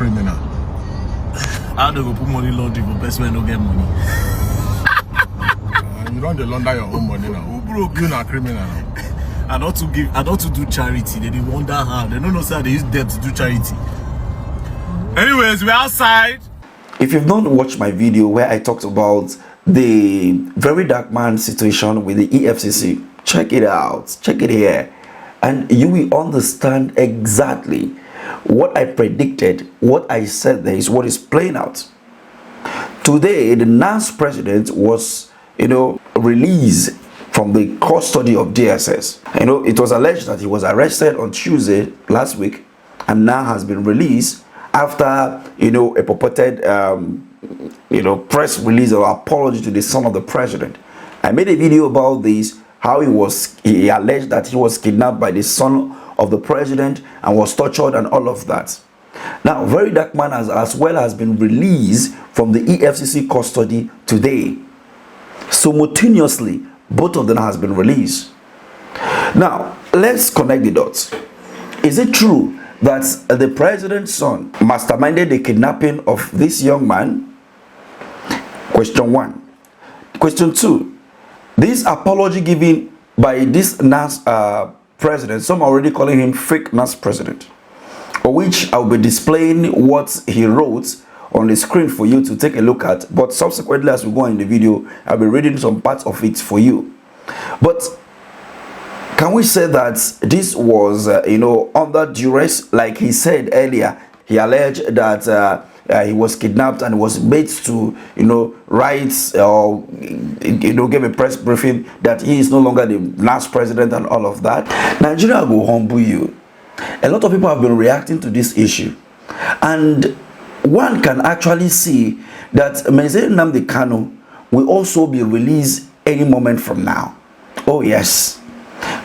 criminal. How do you put money laundry for best man don't get money? You don't launder your own money now. Who broke you not criminal now? I don't to do charity. They wonder how. They don't know how they use debt to do charity. Anyways, we're outside. If you've not watched my video where I talked about the Verydarckman situation with the EFCC, check it out. Check it here. And you will understand exactly what I predicted, what I said there is what is playing out. Today, the NANS president was, released from the custody of DSS. It was alleged that he was arrested on Tuesday last week and now has been released after, a purported, press release or apology to the son of the president. I made a video about this, how he alleged that he was kidnapped by the son of the president and was tortured and all of that. Now, Verydarckman as well has been released from the EFCC custody today. Simultaneously, both of them has been released. Now, let's connect the dots. Is it true that the president's son masterminded the kidnapping of this young man? Question 1. Question 2. This apology given by this NAS president, some are already calling him fake NAS president, for which I'll be displaying what he wrote on the screen for you to take a look at. But subsequently, as we go on in the video, I'll be reading some parts of it for you. But can we say that this was, under duress? Like he said earlier, he alleged that he was kidnapped and was made to, write or, give a press briefing that he is no longer the last president and all of that. Nigeria will humble you. A lot of people have been reacting to this issue. And one can actually see that Nnamdi Kanu will also be released any moment from now. Oh, yes.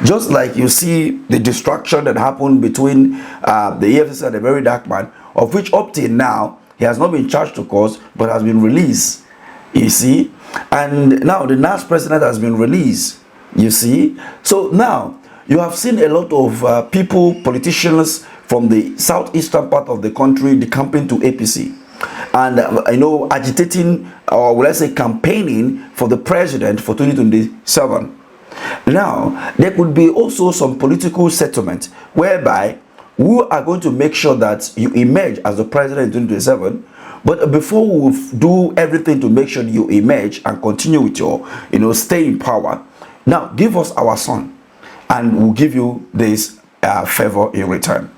Just like you see the distraction that happened between the EFCC and the Verydarckman, of which up till now, he has not been charged to cause, but has been released. You see? And now the NAS president has been released. You see? So now, you have seen a lot of people, politicians from the southeastern part of the country decamping to APC. And, agitating, or let's say campaigning for the president for 2027. Now, there could be also some political settlement whereby we are going to make sure that you emerge as the president in 2027. But before we do everything to make sure you emerge and continue with your, stay in power, now give us our son and we'll give you this favor in return.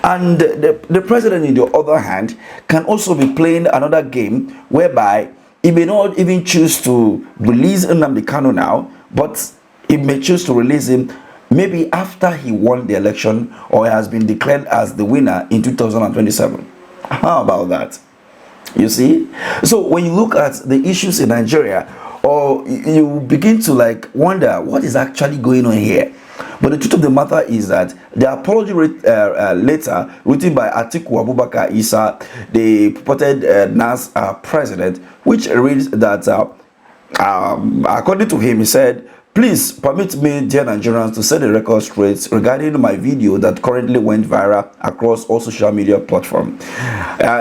And the president, on the other hand, can also be playing another game whereby he may not even choose to release Nnamdi Kanu now, but he may choose to release him maybe after he won the election or has been declared as the winner in 2027. How about that? You see? So when you look at the issues in Nigeria, or you begin to wonder what is actually going on here. But the truth of the matter is that the apology letter written by Atiku Abubakar Isa, the purported NAS president, which reads that according to him, he said, "Please permit me, dear Nigerians, to set the record straight regarding my video that currently went viral across all social media platforms.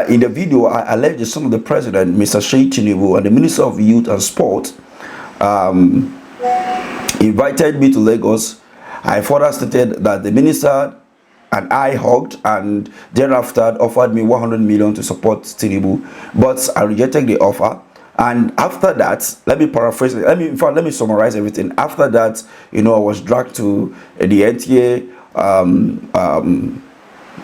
In the video, I alleged the son of the president, Mr. Tinubu, and the Minister of Youth and Sport invited me to Lagos. I further stated that the minister and I hugged and thereafter offered me 100 million to support Tinubu, but I rejected the offer. And after that, let me paraphrase it. Let me summarize everything. After that, I was dragged to the NTA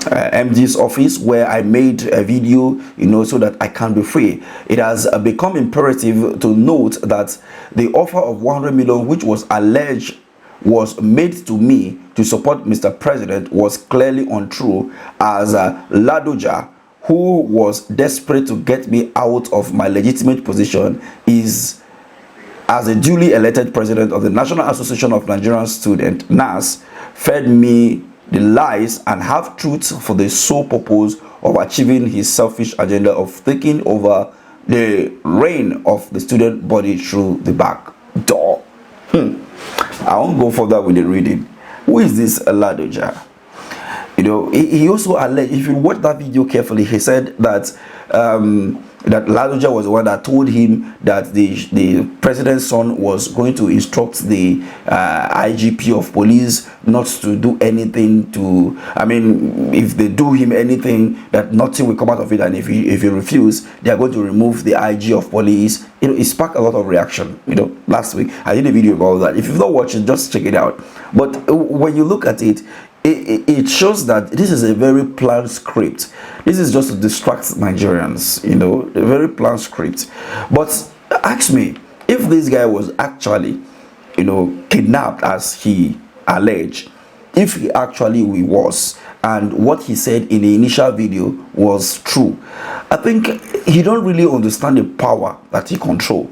MD's office where I made a video, so that I can be free. It has become imperative to note that the offer of 100 million, which was alleged was made to me to support Mr. President, was clearly untrue, as Ladoja, who was desperate to get me out of my legitimate position, is, as a duly elected president of the National Association of Nigerian Students, NAS, fed me the lies and half-truths for the sole purpose of achieving his selfish agenda of taking over the reign of the student body through the back door. I won't go further with the reading. Who is this Ladoja? You know, he also alleged, if you watch that video carefully, he said that that Ladoja was the one that told him that the president's son was going to instruct the IGP of police not to do anything to, I mean, if they do him anything, that nothing will come out of it, and if he refuse, they are going to remove the IG of police. You know, it sparked a lot of reaction. You know, last week I did a video about that. If you've not watched it, just check it out. But when you look at it, it shows that this is a very planned script. This is just to distract Nigerians, you know, a very planned script. But ask me, if this guy was actually, you know, kidnapped as he alleged, if he actually was, and what he said in the initial video was true, I think he don't really understand the power that he controls.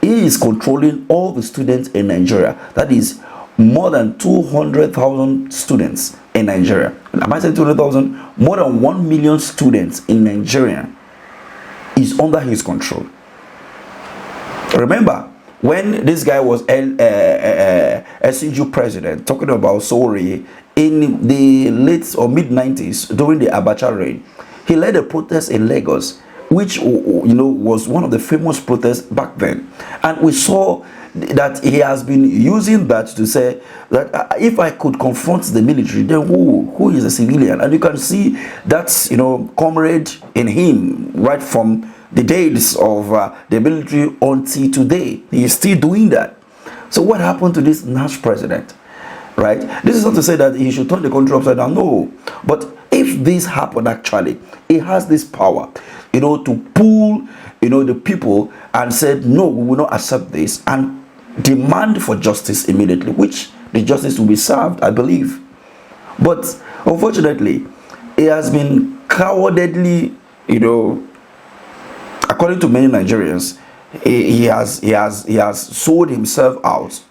He is controlling all the students in Nigeria. That is more than 200,000 students in Nigeria. Am I saying 200,000? More than 1 million students in Nigeria is under his control. Remember, when this guy was SCG president, talking about Sori, in the late or mid-90s, during the Abacha reign, he led a protest in Lagos, which, you know, was one of the famous protests back then. And we saw that he has been using that to say that if I could confront the military, then who is a civilian? And you can see that's, you know, comrade in him right from the days of the military until today. He is still doing that. So what happened to this Nas president? Right? This is not to say that he should turn the country upside down. No. But if this happened actually, he has this power, you know, to pull, you know, the people and said, no, we will not accept this, and demand for justice immediately, which the justice will be served, I believe. But unfortunately, he has been cowardly, you know, according to many Nigerians. He has sold himself out.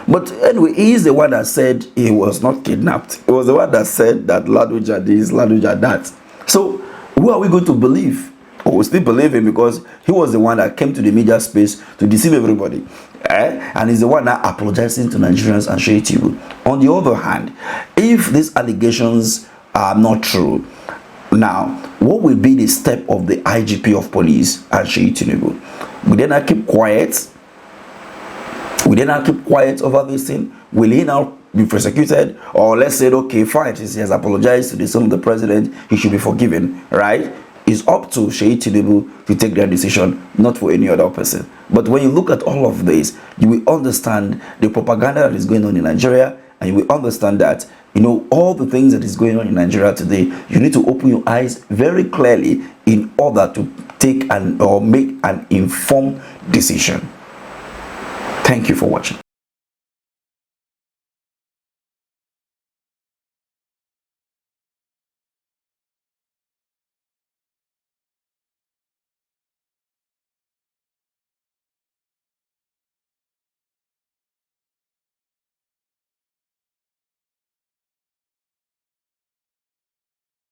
But anyway, he is the one that said he was not kidnapped. He was the one that said that Ladoja this, Ladoja that. So who are we going to believe? Or we still believe him because he was the one that came to the media space to deceive everybody. And he's the one that apologizing to Nigerians and Sheikh Tinubu. On the other hand, if these allegations are not true, now what will be the step of the IGP of police and Sheikh Tinubu? Will they not keep quiet? Will they not keep quiet over this thing? Will he now be prosecuted? Or let's say, okay, fine, he has apologized to the son of the president, he should be forgiven, right? It's up to Sheikh Tinubu to take their decision, not for any other person. But when you look at all of this, you will understand the propaganda that is going on in Nigeria, and you will understand that, you know, all the things that is going on in Nigeria today, you need to open your eyes very clearly in order to take or make an informed decision. Thank you for watching.